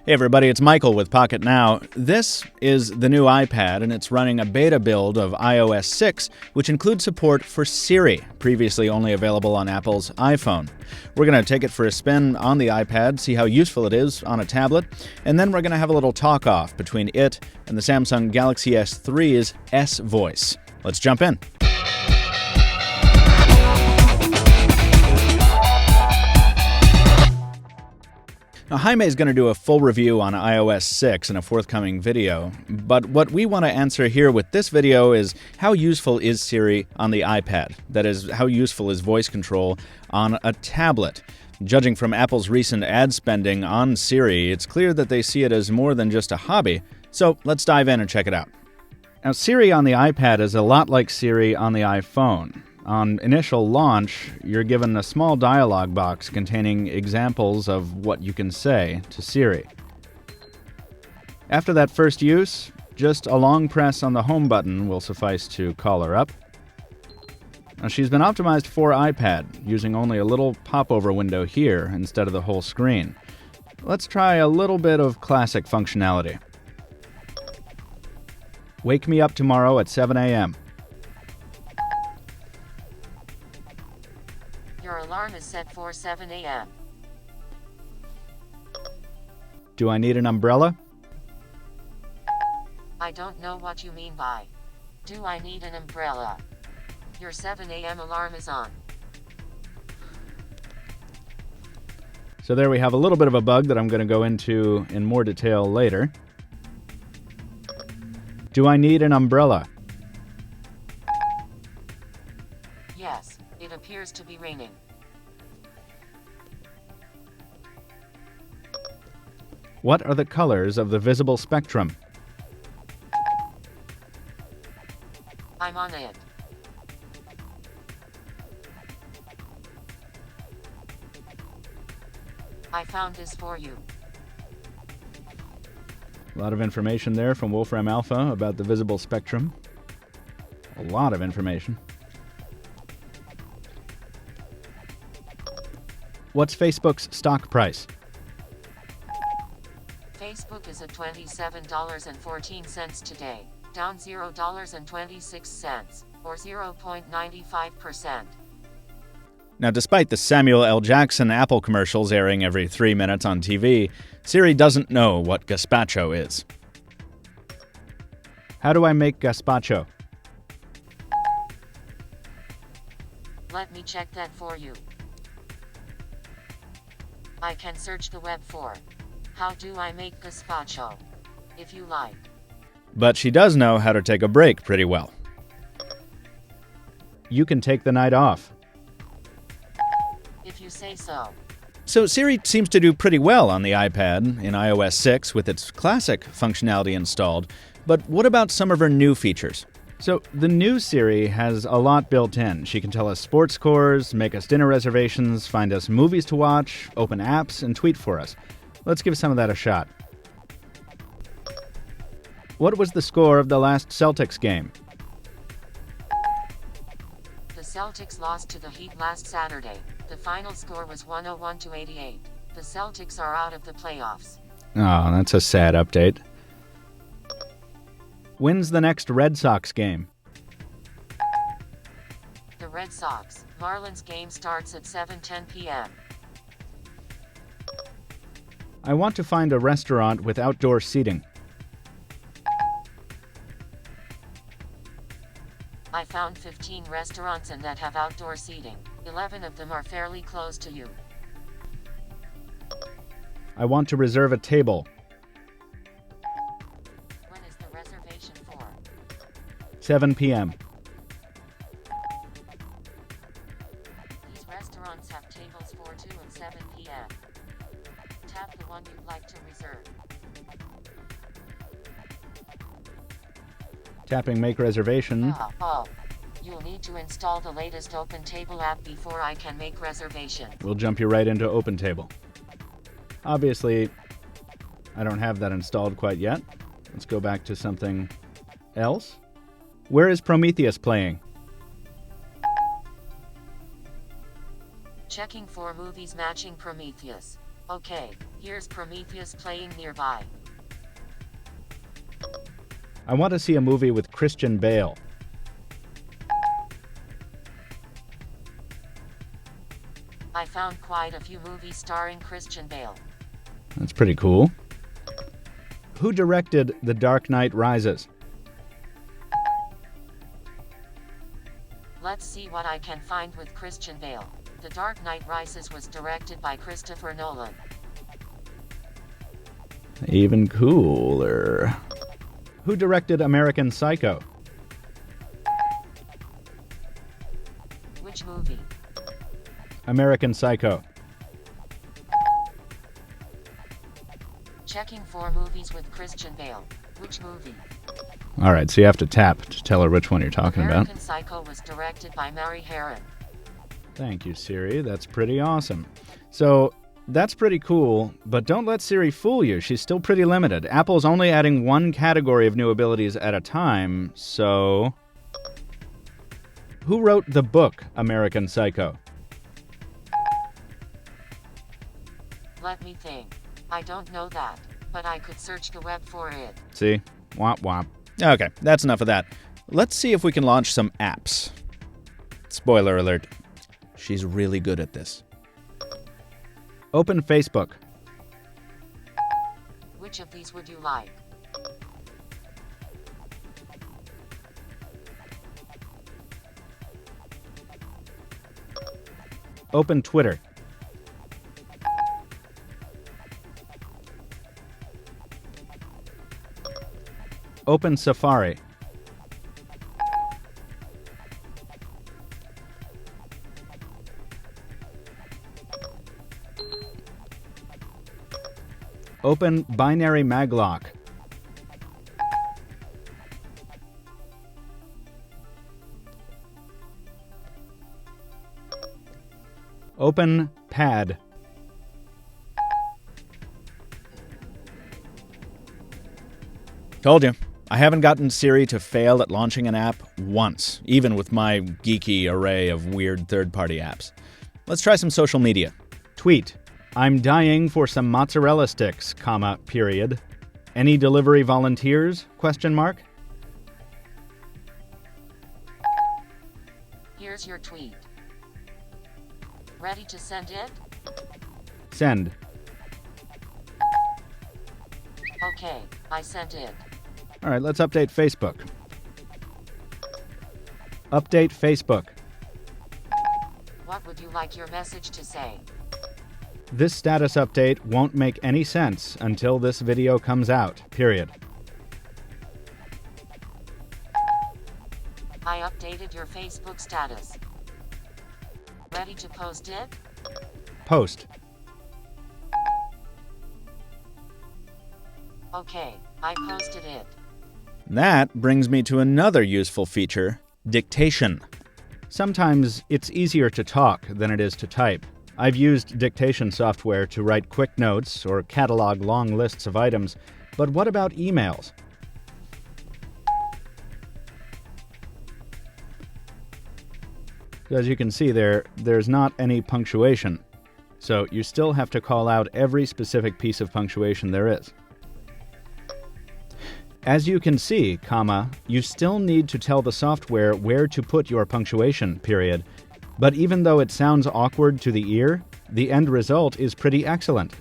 Hey everybody, it's Michael with Pocketnow. This is the new iPad, and it's running a beta build of iOS 6, which includes support for Siri, previously only available on Apple's iPhone. We're going to take it for a spin on the iPad, see how useful it is on a tablet, and then we're going to have a little talk-off between it and the Samsung Galaxy S3's S Voice. Let's jump in. Now, Jaime is going to do a full review on iOS 6 in a forthcoming video, but what we want to answer here with this video is how useful is Siri on the iPad? That is, how useful is voice control on a tablet? Judging from Apple's recent ad spending on Siri, it's clear that they see it as more than just a hobby, so let's dive in and check it out. Now, Siri on the iPad is a lot like Siri on the iPhone. On initial launch, you're given a small dialog box containing examples of what you can say to Siri. After that first use, just a long press on the home button will suffice to call her up. Now, she's been optimized for iPad, using only a little popover window here instead of the whole screen. Let's try a little bit of classic functionality. Wake me up tomorrow at 7 a.m. Your alarm is set for 7 a.m. Do I need an umbrella? I don't know what you mean by, do I need an umbrella? Your 7 a.m. alarm is on. So there we have a little bit of a bug that I'm going to go into in more detail later. Do I need an umbrella? Yes, it appears to be raining. What are the colors of the visible spectrum? I'm on it. I found this for you. A lot of information there from Wolfram Alpha about the visible spectrum. A lot of information. What's Facebook's stock price? Facebook is at $27.14 today, down $0.26, or 0.95%. Now, despite the Samuel L. Jackson Apple commercials airing every 3 minutes on TV, Siri doesn't know what gazpacho is. How do I make gazpacho? Let me check that for you. I can search the web for how do I make gazpacho, if you like. But she does know how to take a break pretty well. You can take the night off. If you say so. So Siri seems to do pretty well on the iPad in iOS 6 with its classic functionality installed, but what about some of her new features? So the new Siri has a lot built in. She can tell us sports scores, make us dinner reservations, find us movies to watch, open apps, and tweet for us. Let's give some of that a shot. What was the score of the last Celtics game? The Celtics lost to the Heat last Saturday. The final score was 101-88. The Celtics are out of the playoffs. Oh, that's a sad update. When's the next Red Sox game? The Red Sox, Marlins game starts at 7:10 p.m. I want to find a restaurant with outdoor seating. I found 15 restaurants and that have outdoor seating. 11 of them are fairly close to you. I want to reserve a table. When is the reservation for? 7 p.m. These restaurants have tables for 2 and 7 p.m. Tap the one you'd like to reserve. Tapping Make Reservation. You'll need to install the latest OpenTable app before I can make reservation. We'll jump you right into OpenTable. Obviously, I don't have that installed quite yet. Let's go back to something else. Where is Prometheus playing? Checking for movies matching Prometheus. Okay, here's Prometheus playing nearby. I want to see a movie with Christian Bale. I found quite a few movies starring Christian Bale. That's pretty cool. Who directed The Dark Knight Rises? Let's see what I can find with Christian Bale. The Dark Knight Rises was directed by Christopher Nolan. Even cooler. Who directed American Psycho? Which movie? American Psycho. Checking for movies with Christian Bale. Which movie? All right, so you have to tap to tell her which one you're talking American about. Psycho was directed by Mary Harron. Thank you, Siri. That's pretty awesome. So, that's pretty cool, but don't let Siri fool you. She's still pretty limited. Apple's only adding one category of new abilities at a time, so... Who wrote the book American Psycho? Let me think. I don't know that, but I could search the web for it. See? Womp womp. Okay, that's enough of that. Let's see if we can launch some apps. Spoiler alert. She's really good at this. Open Facebook. Which of these would you like? Open Twitter. Open Safari. Open Binary Maglock. Open Pad. Told you. I haven't gotten Siri to fail at launching an app once, even with my geeky array of weird third-party apps. Let's try some social media. Tweet. I'm dying for some mozzarella sticks, period. Any delivery volunteers? ? Here's your tweet. Ready to send it? Send. Okay, I sent it. All right, let's update Facebook. Update Facebook. What would you like your message to say? This status update won't make any sense until this video comes out, period. I updated your Facebook status. Ready to post it? Post. Okay, I posted it. That brings me to another useful feature, dictation. Sometimes it's easier to talk than it is to type. I've used dictation software to write quick notes or catalog long lists of items, but what about emails? As you can see there's not any punctuation, so you still have to call out every specific piece of punctuation there is. As you can see, you still need to tell the software where to put your punctuation, period. But even though it sounds awkward to the ear, the end result is pretty excellent, !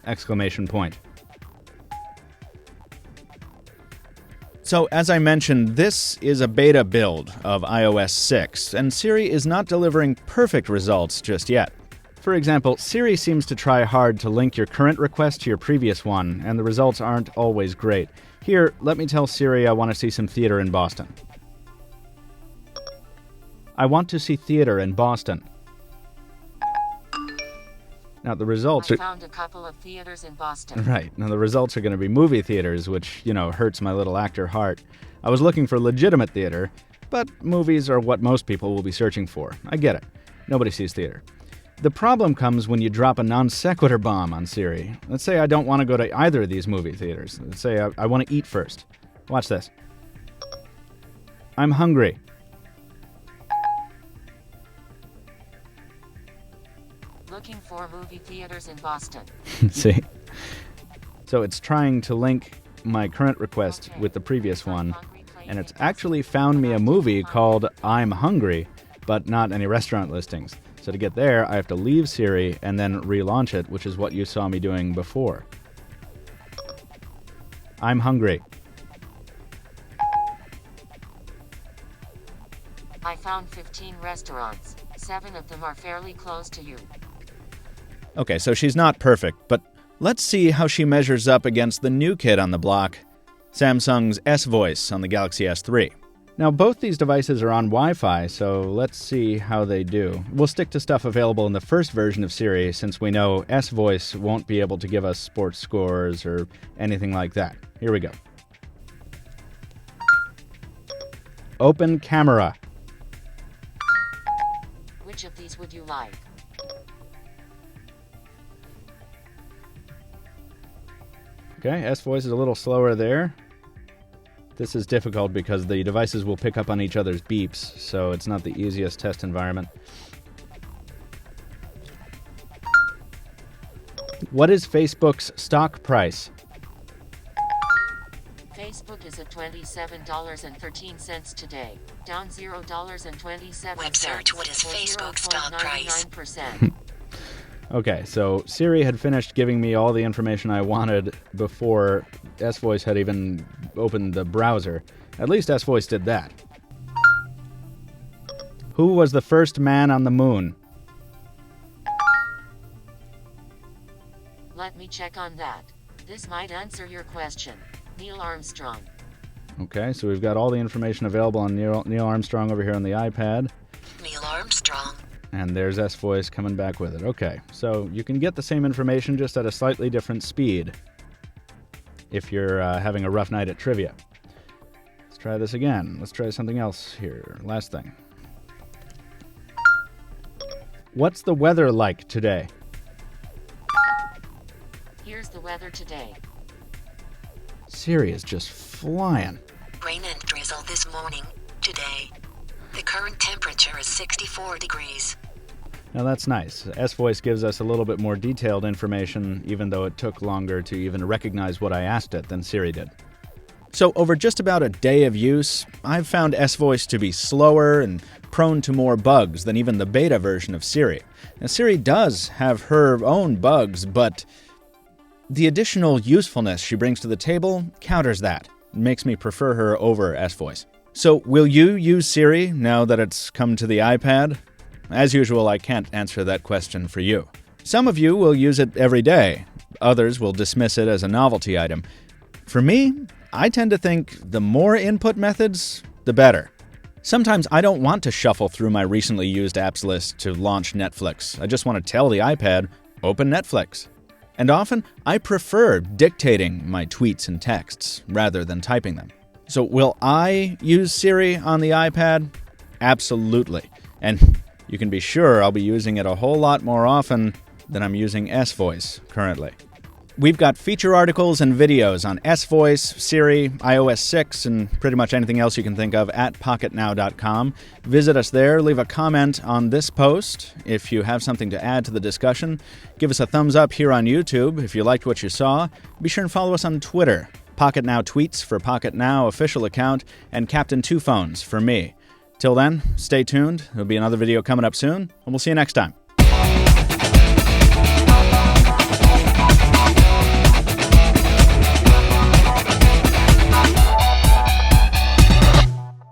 So, as I mentioned, this is a beta build of iOS 6, and Siri is not delivering perfect results just yet. For example, Siri seems to try hard to link your current request to your previous one, and the results aren't always great. Here, let me tell Siri I want to see some theater in Boston. I want to see theater in Boston. Now the results I found a couple of theaters in Boston. Right. Now the results are going to be movie theaters, which, hurts my little actor heart. I was looking for legitimate theater, but movies are what most people will be searching for. I get it. Nobody sees theater. The problem comes when you drop a non sequitur bomb on Siri. Let's say I don't want to go to either of these movie theaters. Let's say I want to eat first. Watch this. I'm hungry. Looking 4 movie theaters in Boston. See? So it's trying to link my current request with the previous one, and it's actually found me a movie called I'm Hungry, but not any restaurant listings. So to get there, I have to leave Siri and then relaunch it, which is what you saw me doing before. I'm hungry. I found 15 restaurants. 7 of them are fairly close to you. Okay, so she's not perfect, but let's see how she measures up against the new kid on the block, Samsung's S-Voice on the Galaxy S3. Now, both these devices are on Wi-Fi, so let's see how they do. We'll stick to stuff available in the first version of Siri, since we know S-Voice won't be able to give us sports scores or anything like that. Here we go. Open camera. Which of these would you like? Okay, S-Voice is a little slower there. This is difficult because the devices will pick up on each other's beeps, so it's not the easiest test environment. What is Facebook's stock price? Facebook is at $27.13 today, down $0.27. Web search, what is Facebook's stock price? 0.99%. Okay, so Siri had finished giving me all the information I wanted before S-Voice had even opened the browser. At least S-Voice did that. Who was the first man on the moon? Let me check on that. This might answer your question. Neil Armstrong. Okay, so we've got all the information available on Neil Armstrong over here on the iPad. Neil Armstrong. And there's S-Voice coming back with it. Okay, so you can get the same information just at a slightly different speed if you're having a rough night at trivia. Let's try this again. Let's try something else here. Last thing. What's the weather like today? Here's the weather today. Siri is just flying. Rain and drizzle this morning, today. The current temperature is 64 degrees. Now that's nice. S-Voice gives us a little bit more detailed information, even though it took longer to even recognize what I asked it than Siri did. So over just about a day of use, I've found S-Voice to be slower and prone to more bugs than even the beta version of Siri. Now Siri does have her own bugs, but the additional usefulness she brings to the table counters that. It makes me prefer her over S-Voice. So, will you use Siri now that it's come to the iPad? As usual, I can't answer that question for you. Some of you will use it every day. Others will dismiss it as a novelty item. For me, I tend to think the more input methods, the better. Sometimes I don't want to shuffle through my recently used apps list to launch Netflix. I just want to tell the iPad, open Netflix. And often, I prefer dictating my tweets and texts rather than typing them. So will I use Siri on the iPad? Absolutely. And you can be sure I'll be using it a whole lot more often than I'm using S-Voice currently. We've got feature articles and videos on S-Voice, Siri, iOS 6, and pretty much anything else you can think of at Pocketnow.com. Visit us there, leave a comment on this post if you have something to add to the discussion. Give us a thumbs up here on YouTube if you liked what you saw. Be sure and follow us on Twitter. Pocketnow Tweets for Pocketnow official account, and Captain Two Phones for me. Till then, stay tuned. There'll be another video coming up soon, and we'll see you next time.